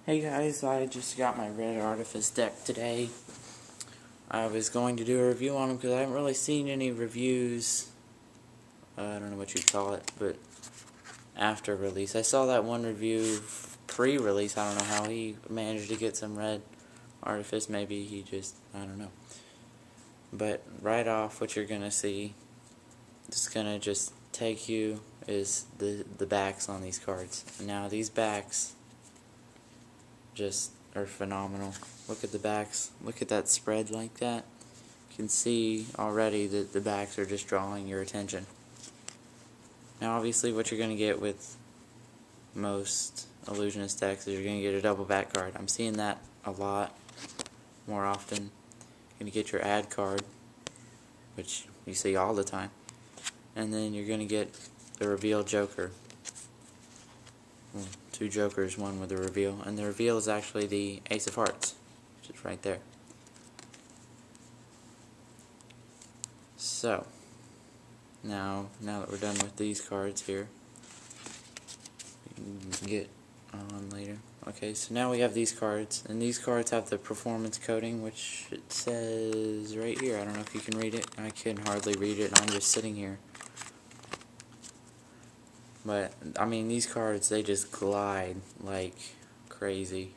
Hey guys, I just got my red Artifice deck today. I was going to do a review on them because I haven't really seen any reviews. I don't know what you'd call it, but after release. I saw that one review pre-release. I don't know how he managed to get some red Artifice. Maybe he just, I don't know. But right off, what you're going to see, it's going to just take you, is the backs on these cards. Now these backs just are phenomenal. Look at the backs. Look at that spread like that. You can see already that the backs are just drawing your attention. Now obviously what you're going to get with most illusionist decks is you're going to get a double back card. I'm seeing that a lot more often. You're going to get your ad card, which you see all the time. And then you're going to get the reveal joker. Well, two jokers, one with a reveal, and the reveal is actually the Ace of Hearts, which is right there. So, now that we're done with these cards here, we can get on later. Okay, so now we have these cards, and these cards have the performance coding, which it says right here. I don't know if you can read it. I can hardly read it, and I'm just sitting here. But, I mean, these cards, they just glide like crazy,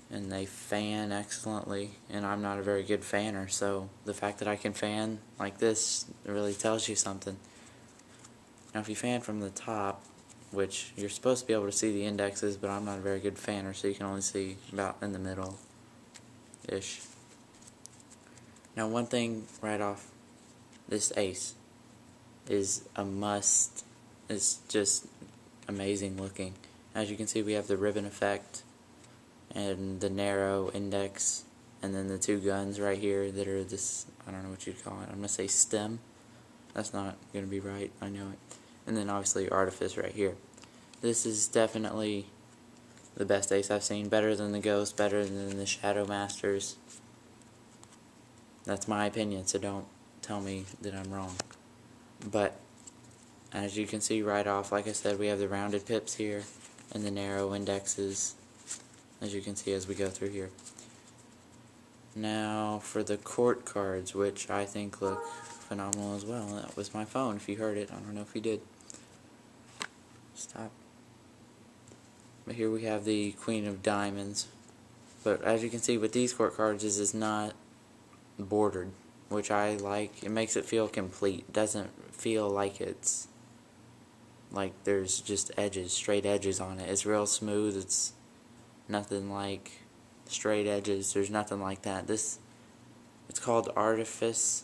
and they fan excellently, and I'm not a very good fanner, so the fact that I can fan like this really tells you something. Now, if you fan from the top, which you're supposed to be able to see the indexes, but I'm not a very good fanner, so you can only see about in the middle-ish. Now, one thing right off, this ace is a must. It's just amazing looking. As you can see, we have the ribbon effect and the narrow index, and then the two guns right here that are this, I don't know what you'd call it. I'm going to say stem. That's not going to be right, I know it. And then obviously Artifice right here. This is definitely the best ace I've seen. Better than the Ghost, better than the Shadow Masters. That's my opinion, so don't tell me that I'm wrong. But as you can see right off, like I said, we have the rounded pips here and the narrow indexes, as you can see as we go through here. Now for the court cards, which I think look phenomenal as well. That was my phone, if you heard it. I don't know if you did. Stop. But here we have the Queen of Diamonds. But as you can see with these court cards, this is not bordered, which I like. It makes it feel complete. It doesn't feel like it's like there's just edges, straight edges on it. It's real smooth. It's nothing like straight edges. There's nothing like that. It's called Artifice.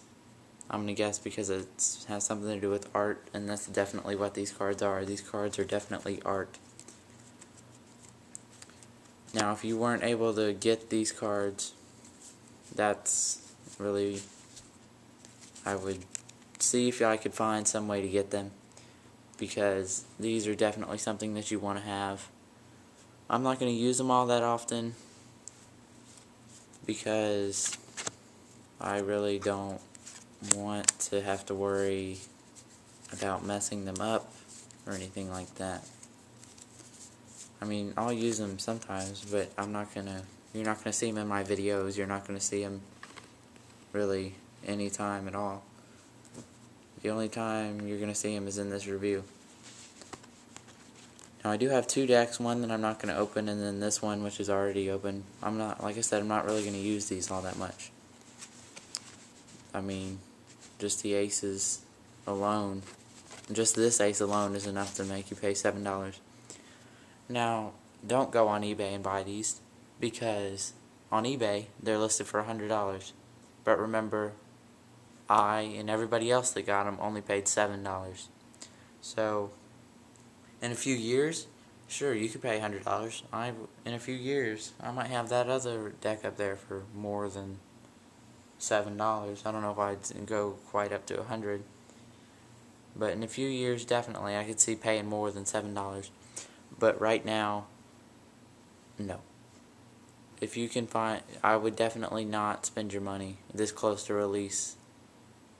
I'm going to guess because it has something to do with art, and that's definitely what these cards are. These cards are definitely art. Now, if you weren't able to get these cards, that's really, I would see if I could find some way to get them, because these are definitely something that you want to have. I'm not going to use them all that often because I really don't want to have to worry about messing them up or anything like that. I mean, I'll use them sometimes, but you're not going to see them in my videos. You're not going to see them really any time at all. The only time you're going to see them is in this review. Now I do have two decks, one that I'm not going to open, and then this one which is already open. Like I said, I'm not really going to use these all that much. I mean, just the aces alone, just this ace alone is enough to make you pay $7. Now, don't go on eBay and buy these, because on eBay they're listed for $100. But remember, I and everybody else that got them only paid $7. So, in a few years, sure, you could pay $100. In a few years, I might have that other deck up there for more than $7. I don't know if I'd go quite up to $100. But in a few years, definitely, I could see paying more than $7. But right now, no. If you can find, I would definitely not spend your money this close to release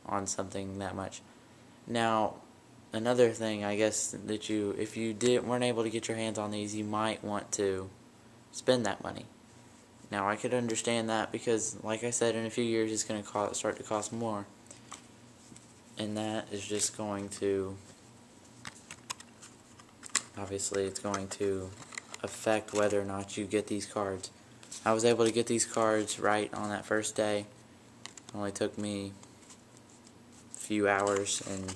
on something that much. Now, another thing, I guess, that if you weren't able to get your hands on these, you might want to spend that money. Now I could understand that because, like I said, in a few years it's going to start to cost more, and that is just going to, obviously it's going to affect whether or not you get these cards. I was able to get these cards right on that first day. It only took me a few hours and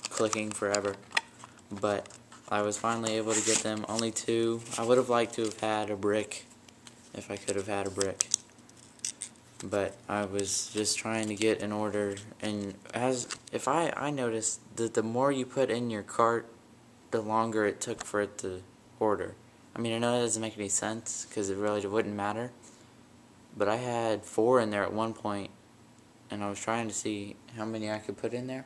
clicking forever, but I was finally able to get them. Only 2. I would have liked to have had a brick if I could have had a brick, but I was just trying to get an order, and I noticed that the more you put in your cart, the longer it took for it to order. I mean, I know that doesn't make any sense because it really wouldn't matter, but I had 4 in there at one point, and I was trying to see how many I could put in there,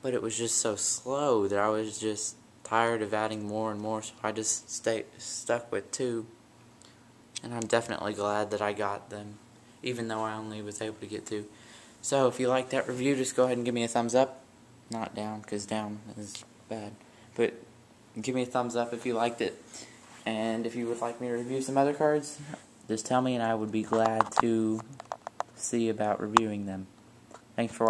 but it was just so slow that I was just tired of adding more and more, so I just stuck with 2, and I'm definitely glad that I got them, even though I only was able to get 2. So if you like that review, just go ahead and give me a thumbs up. Not down, because down is bad, but give me a thumbs up if you liked it. And if you would like me to review some other cards, just tell me and I would be glad to see about reviewing them. Thanks for watching.